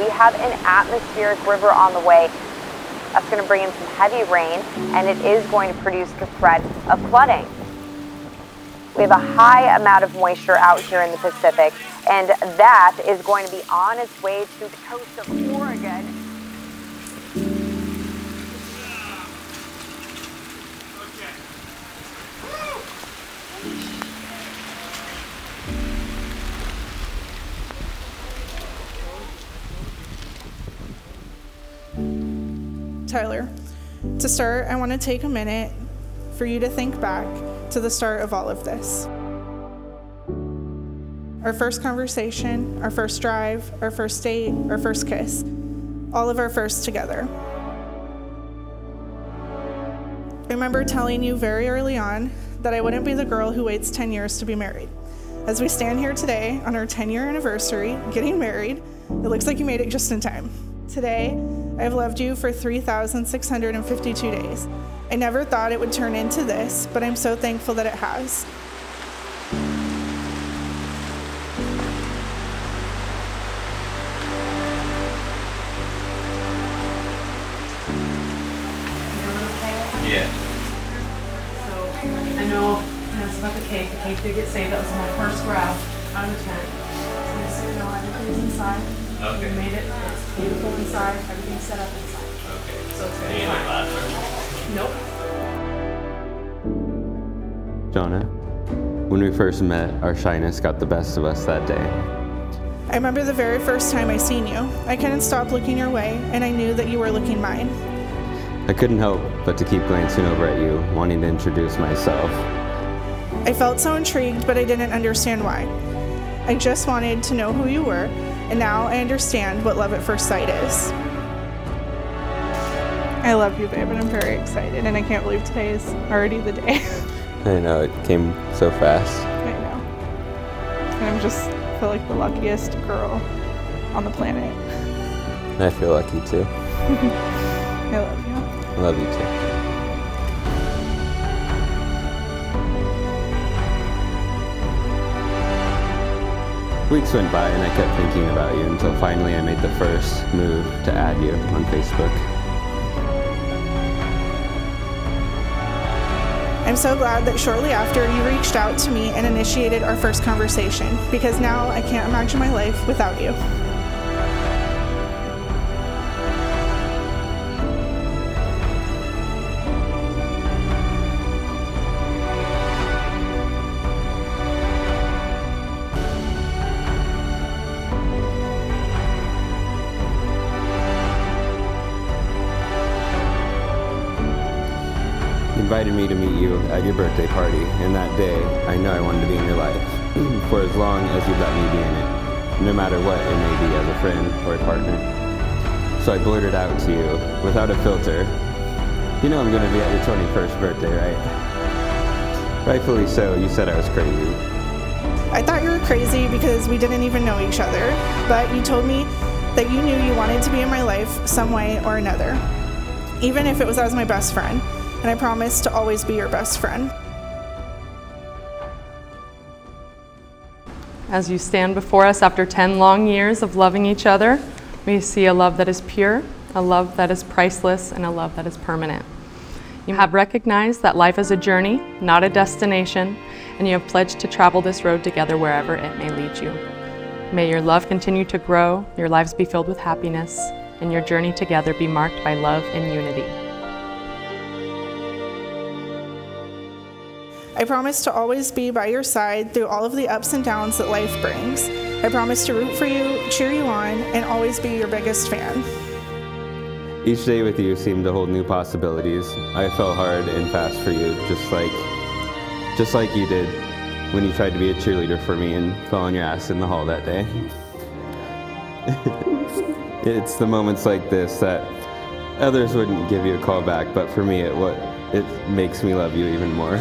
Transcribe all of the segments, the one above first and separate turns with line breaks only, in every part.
we have an atmospheric river on the way. That's going to bring in some heavy rain, and it is going to produce the threat of flooding. We have a high amount of moisture out here in the Pacific, and that is going to be on its way to the coast of Oregon.
Tyler, to start, I want to take a minute for you to think back to the start of all of this. Our first conversation, our first drive, our first date, our first kiss, all of our firsts together. I remember telling you very early on that I wouldn't be the girl who waits 10 years to be married. As we stand here today on our 10-year anniversary, getting married, it looks like you made it just in time. Today, I have loved you for 3,652 days. I never thought it would turn into this, but I'm so thankful that it has.
Yeah.
So I know it's about the cake. The cake did get saved. That was my first grab out of the tent. So just so you know, everything's inside.
Okay.
We made it. It's beautiful inside. Everything's set up inside.
Okay.
So it's
Any
very
other
fine. Nope.
Johnna, when we first met, our shyness got the best of us that day.
I remember the very first time I seen you. I couldn't stop looking your way, and I knew that you were looking mine.
I couldn't help but to keep glancing over at you, wanting to introduce myself.
I felt so intrigued, but I didn't understand why. I just wanted to know who you were, and now I understand what love at first sight is. I love you, babe, and I'm very excited, and I can't believe today is already the day.
I know, it came so fast.
I know. And I feel like the luckiest girl on the planet.
I feel lucky too.
I love you.
I love you too. Weeks went by and I kept thinking about you until finally I made the first move to add you on Facebook.
I'm so glad that shortly after you reached out to me and initiated our first conversation, because now I can't imagine my life without you.
You invited me to meet you at your birthday party, and that day, I know I wanted to be in your life, for as long as you'd let me be in it, no matter what it may be as a friend or a partner. So I blurted out to you, without a filter, you know I'm going to be at your 21st birthday, right? Rightfully so, you said I was crazy.
I thought you were crazy because we didn't even know each other, but you told me that you knew you wanted to be in my life some way or another, even if it was as my best friend. And I promise to always be your best friend.
As you stand before us after 10 long years of loving each other, we see a love that is pure, a love that is priceless, and a love that is permanent. You have recognized that life is a journey, not a destination, and you have pledged to travel this road together wherever it may lead you. May your love continue to grow, your lives be filled with happiness, and your journey together be marked by love and unity.
I promise to always be by your side through all of the ups and downs that life brings. I promise to root for you, cheer you on, and always be your biggest fan.
Each day with you seemed to hold new possibilities. I fell hard and fast for you, just like you did when you tried to be a cheerleader for me and fell on your ass in the hall that day. It's the moments like this that others wouldn't give you a call back, but for me it makes me love you even more.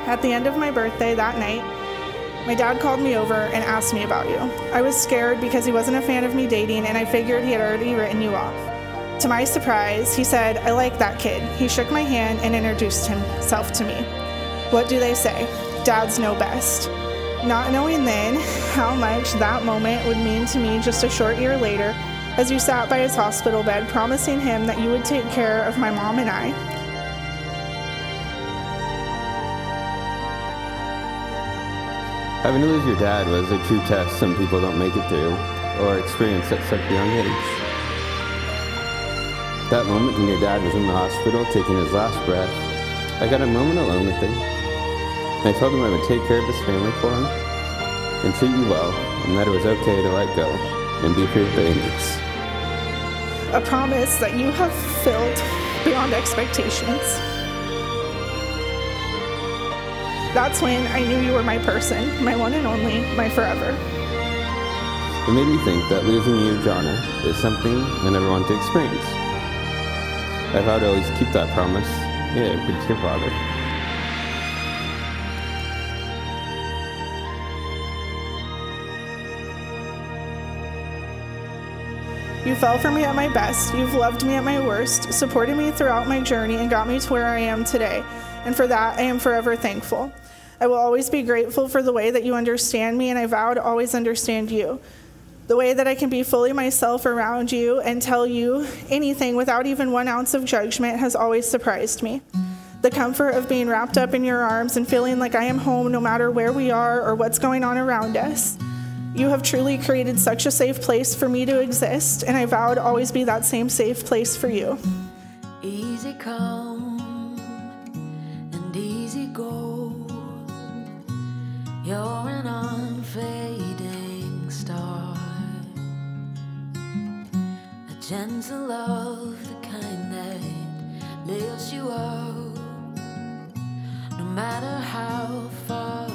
At the end of my birthday that night, my dad called me over and asked me about you. I was scared because he wasn't a fan of me dating, and I figured he had already written you off. To my surprise, he said, "I like that kid." He shook my hand and introduced himself to me. What do they say? dads know best. Not knowing then how much that moment would mean to me just a short year later, as you sat by his hospital bed promising him that you would take care of my mom and I.
Having to lose your dad was a true test some people don't make it through or experience at such a young age. That moment when your dad was in the hospital taking his last breath, I got a moment alone with him. I told him I would take care of his family for him and treat you well, and that it was okay to let go and be free with the angels.
A promise that you have fulfilled beyond expectations. That's when I knew you were my person, my one and only, my forever.
It made me think that losing you, Johnna, is something I never want to experience. I vowed to always keep that promise. Yeah, with your father.
You fell for me at my best, you've loved me at my worst, supported me throughout my journey, and got me to where I am today. And for that, I am forever thankful. I will always be grateful for the way that you understand me, and I vow to always understand you. The way that I can be fully myself around you and tell you anything without even 1 ounce of judgment has always surprised me. The comfort of being wrapped up in your arms and feeling like I am home no matter where we are or what's going on around us. You have truly created such a safe place for me to exist, and I vow to always be that same safe place for you.
Easy come and easy go. You're an unfading star, a gentle love, the kind that lifts you up, no matter how far apart.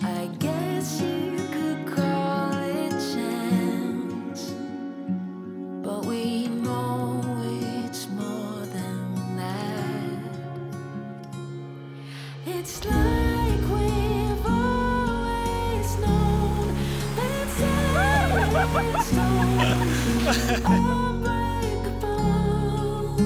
I guess you could call it chance, but we know it's more than that. It's like we've always known that stones unbreakable.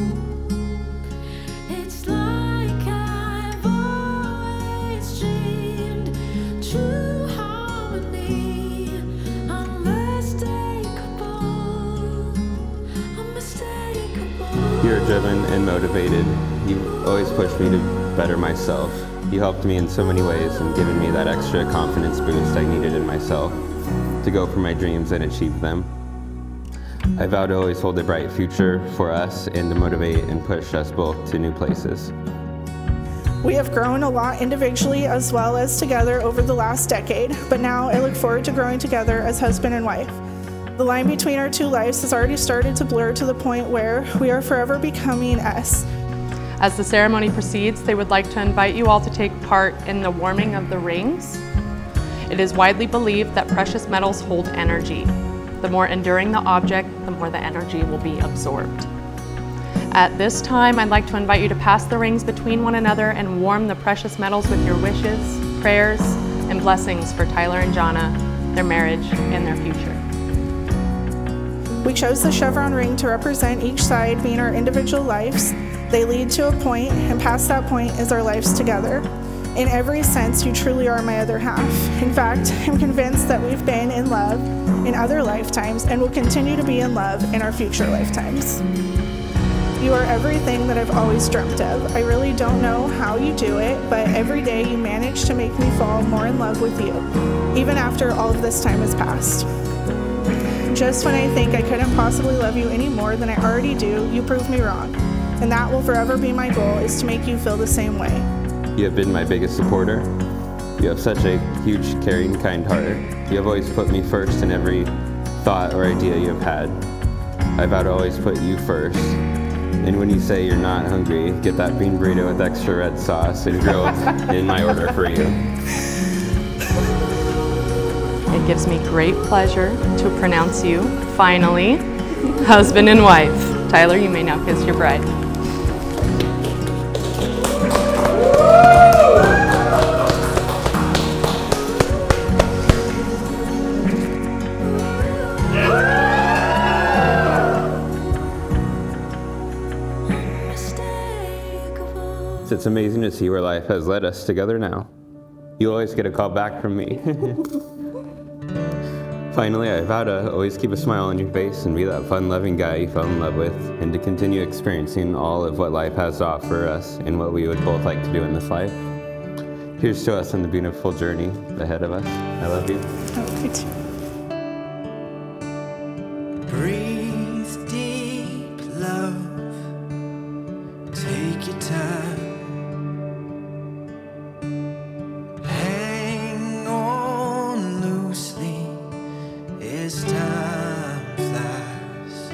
It's like I've always dreamed true harmony, unmistakable, unmistakable.
You're driven and motivated. You always pushed me to better myself. You helped me in so many ways and given me that extra confidence boost I needed in myself to go for my dreams and achieve them. I vow to always hold a bright future for us and to motivate and push us both to new places.
We have grown a lot individually as well as together over the last decade, but now I look forward to growing together as husband and wife. The line between our two lives has already started to blur to the point where we are forever becoming us.
As the ceremony proceeds, they would like to invite you all to take part in the warming of the rings. It is widely believed that precious metals hold energy. The more enduring the object, the more the energy will be absorbed. At this time, I'd like to invite you to pass the rings between one another and warm the precious metals with your wishes, prayers, and blessings for Tyler and Johnna, their marriage, and their future.
We chose the chevron ring to represent each side being our individual lives. They lead to a point, and past that point is our lives together. In every sense, you truly are my other half. In fact, I'm convinced that we've been in love in other lifetimes and will continue to be in love in our future lifetimes. You are everything that I've always dreamt of. I really don't know how you do it, but every day you manage to make me fall more in love with you, even after all of this time has passed. Just when I think I couldn't possibly love you any more than I already do, you prove me wrong. And that will forever be my goal, is to make you feel the same way.
You have been my biggest supporter. You have such a huge, caring, kind heart. You have always put me first in every thought or idea you have had. I vow to always put you first. And when you say you're not hungry, get that bean burrito with extra red sauce and grilled in my order for you.
It gives me great pleasure to pronounce you, finally, husband and wife. Tyler, you may now kiss your bride.
Unmistakable.
It's amazing to see where life has led us together now. You always get a call back from me. Finally, I vow to always keep a smile on your face and be that fun-loving guy you fell in love with, and to continue experiencing all of what life has to offer us and what we would both like to do in this life. Here's to us on the beautiful journey ahead of us. I love you.
Oh, me too.
Breathe deep, love. Take your time. Hang on loosely as time flies.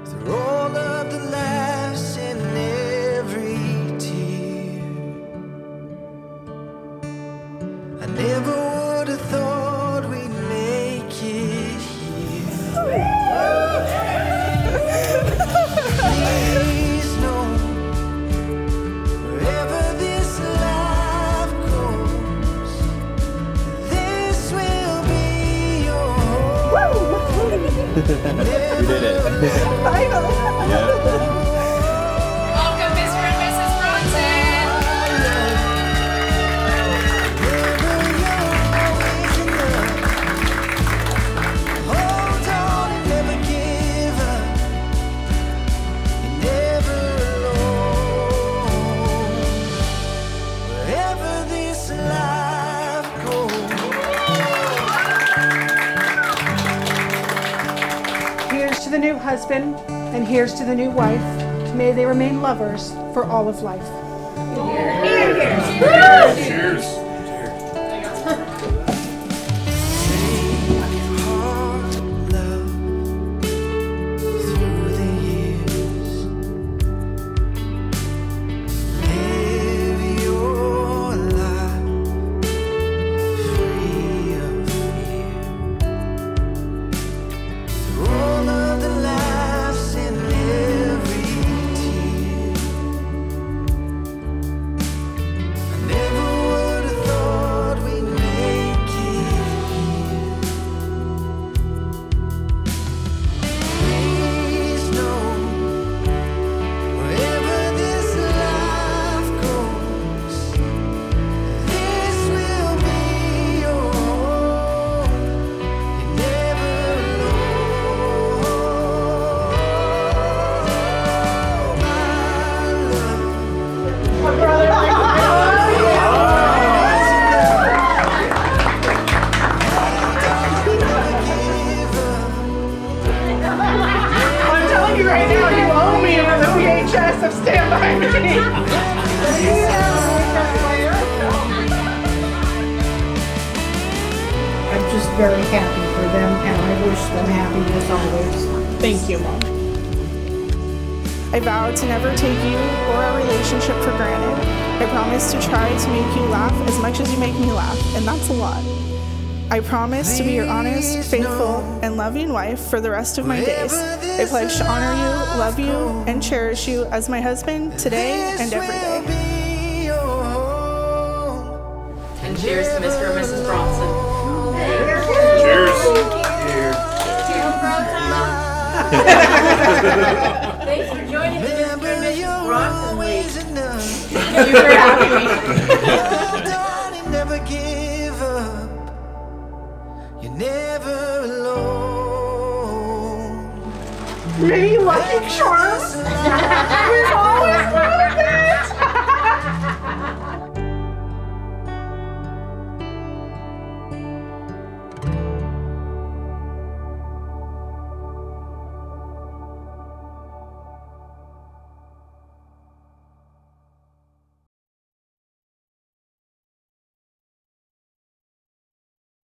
Through all of the laughs and every tear, I never would have thought we'd make it here. Please know, wherever this life goes, this will be your home.
You did it.
Finally.
Yeah.
Welcome, Mr. and Mrs. Bronson.
Hold on and never give up. You're never alone. Wherever this life goes.
Here's to the new husband, and here's to the new wife. May they remain lovers for all of life.
Heart, love, through the years. Live your life free of fear. Through all of the laughs and every tear, I never would have thought we'd make it here. Please know, wherever this life goes, this will be your home. You're never alone, my love.
I'm telling you right now, you owe me another VHS of Stand By Me.
I'm just very happy for them, and I wish them happiness always.
Thank you, Mom. I vow to never take you or our relationship for granted. I promise to try to make you laugh as much as you make me laugh, and that's a lot. I promise to be your honest, faithful, and loving wife for the rest of my days. I pledge to honor you, love you, and cherish you as my husband today and every day.
Be your home.
And cheers to Mr. and Mrs. Bronson.
Thanks for joining the Mr. and Mrs. Bronson League.
You were happy.
Hold on and never give up. You're never alone.
Many lucky charms. With all